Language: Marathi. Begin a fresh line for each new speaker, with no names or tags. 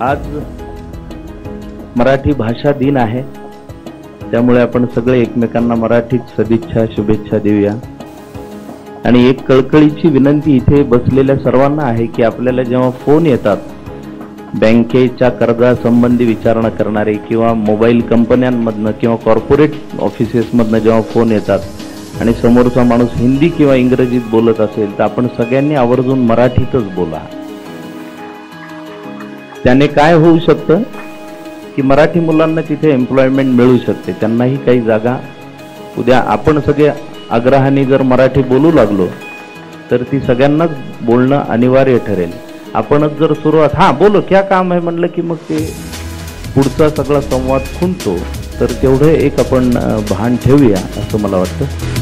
आज मराठी भाषा दिन आहे, त्यामुळे आपण सगळे एकमेकांना मराठीत सदिच्छा शुभेच्छा देऊया। आणि एक कळकळीची विनंती इथे बसलेल्या सर्वांना आहे की आपल्याला जेव्हा फोन येतात बँकेच्या कर्जासंबंधी विचारणा करणारे किंवा मोबाईल कंपन्यांमधनं किंवा कॉर्पोरेट ऑफिसेसमधनं जेव्हा फोन येतात आणि समोरचा माणूस हिंदी किंवा इंग्रजीत बोलत असेल तर आपण सगळ्यांनी आवर्जून मराठीतच बोला। त्याने काय होऊ शकतं की मराठी मुलांना तिथे एम्प्लॉयमेंट मिळू शकते, त्यांनाही काही जागा। उद्या आपण सगळे आग्रहाने जर मराठी बोलू लागलो तर ती सगळ्यांनाच बोलणं अनिवार्य ठरेल। आपणच जर सुरुवात बोलो क्या काम आहे म्हणलं की मग ते पुढचा सगळा संवाद खुंटतो। तर तेवढे एक आपण भान ठेवूया असं मला वाटतं।